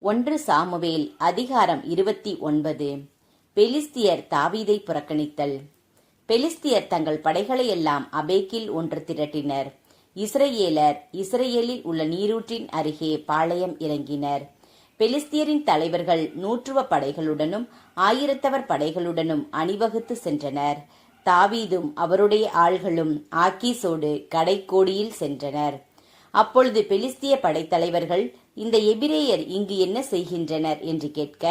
ஒன்று சாமுவேல் அதிகாரம் 29. பெலிஸ்தியர் தாவீதை புறக்கணித்தல். பெலிஸ்தியர் தங்கள் படைகளையெல்லாம் அபேக்கில் ஒன்று திரட்டினர். இஸ்ரயேலர் இஸ்ரேலில் உள்ள நீரூற்றின் அருகே பாளையம் இறங்கினர். பெலிஸ்தியரின் தலைவர்கள் 100 படைகளுடனும் 1000 படைகளுடனும் அணிவகுத்து சென்றனர். தாவீதும் அவருடைய ஆள்களும் ஆக்கீசோடு கடைக்கோடியில் சென்றனர். அப்பொழுது பெலிஸ்திய படைத்தலைவர்கள், இந்த எபிரேயர் இங்கு என்ன செய்கின்றனர் என்று கேட்க,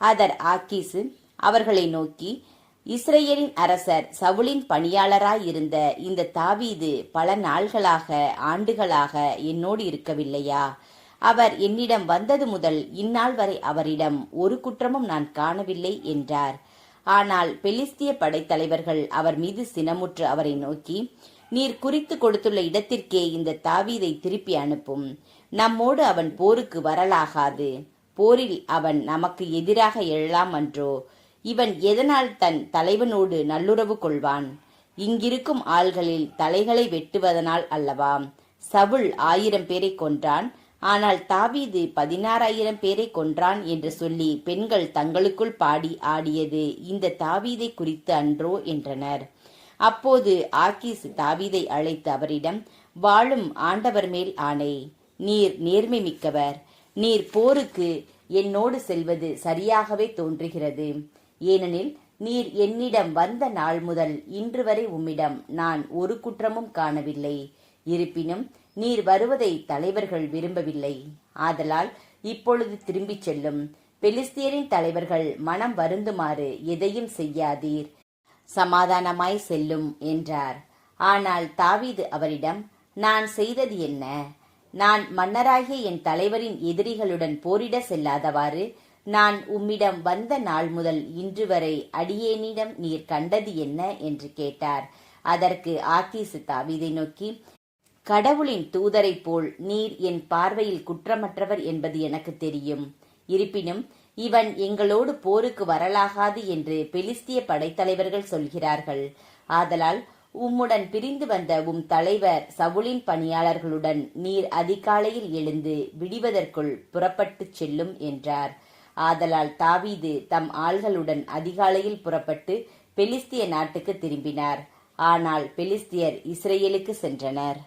அதர் ஆக்கீசு அவர்களை நோக்கி, இஸ்ரேலின் அரசர் சவுலின் பணியாளராயிருந்த இந்த தாவீது பல நாள்களாக ஆண்டுகளாக என்னோடு இருக்கவில்லையா? அவர் என்னிடம் வந்தது முதல் இந்நாள் வரை அவரிடம் ஒரு குற்றமும் நான் காணவில்லை என்றார். ஆனால் பெலிஸ்திய படைத்தலைவர்கள் அவர் மீது சினமுற்று அவரை நோக்கி, நீர் குறித்து கொடுத்துள்ள இடத்திற்கே இந்த தாவீதை திருப்பி அனுப்பும். நம்மோடு அவன் போருக்கு வரலாகாது. போரில் அவன் நமக்கு எதிராக எழலாம் அன்றோ? இவன் எதனால் தன் தலைவனோடு நல்லுறவு கொள்வான்? இங்கிருக்கும் ஆள்களில் தலைகளை வெட்டுவதனால் அல்லவா? சவுல் 1000 பேரை கொன்றான், ஆனால் தாவீது 16,000 பேரை கொன்றான் என்று சொல்லி பெண்கள் தங்களுக்குள் பாடி ஆடியது இந்த தாவீதை குறித்து அன்றோ என்றனர். அப்போது ஆக்கீஸ் தாவீதை அழைத்து அவரிடம், வாழும் ஆண்டவர் மேல் ஆணை, நீர் நேர்மை மிக்கவர். நீர் போருக்கு என்னோடு செல்வது சரியாகவே தோன்றுகிறது. ஏனெனில் நீர் என்னிடம் வந்த நாள் முதல் இன்று வரை உம்மிடம் நான் ஒரு குற்றமும் காணவில்லை. இருப்பினும் நீர் வருவதை தலைவர்கள் விரும்பவில்லை. ஆதலால் இப்பொழுது திரும்பிச் செல்லும். பெலிஸ்தியரின் தலைவர்கள் மனம் வருந்துமாறு எதையும் செய்யாதீர், சமாதானமாய் செல்லும் என்றார். ஆனால் தாவீது அவரிடம், நான் செய்தது என்ன? நான் மன்னராகிய என் தலைவரின் எதிரிகளுடன் போரிட செல்லாதவாறு நான் உம்மிடம் வந்த நாள் முதல் இன்று வரை அடியேனிடம் நீர் கண்டது என்ன என்று கேட்டார். அதற்கு ஆக்கீசு தாவீதை நோக்கி, கடவுளின் தூதரைப் போல் நீர் என் பார்வையில் குற்றமற்றவர் என்பது எனக்கு தெரியும். இருப்பினும் இவன் எங்களோடு போருக்கு வரலாகாது என்று பெலிஸ்திய படைத்தலைவர்கள் சொல்கிறார்கள். ஆதலால் உம்முடன் பிரிந்து வந்த உம் தலைவர் சவுலின் பணியாளர்களுடன் நீர் அதிகாலையில் எழுந்து விடிவதற்குள் புறப்பட்டுச் செல்லும் என்றார். ஆதலால் தாவீது தம் ஆள்களுடன் அதிகாலையில் புறப்பட்டு பெலிஸ்திய நாட்டுக்கு திரும்பினார். ஆனால் பெலிஸ்தியர் இஸ்ரேலுக்கு சென்றனர்.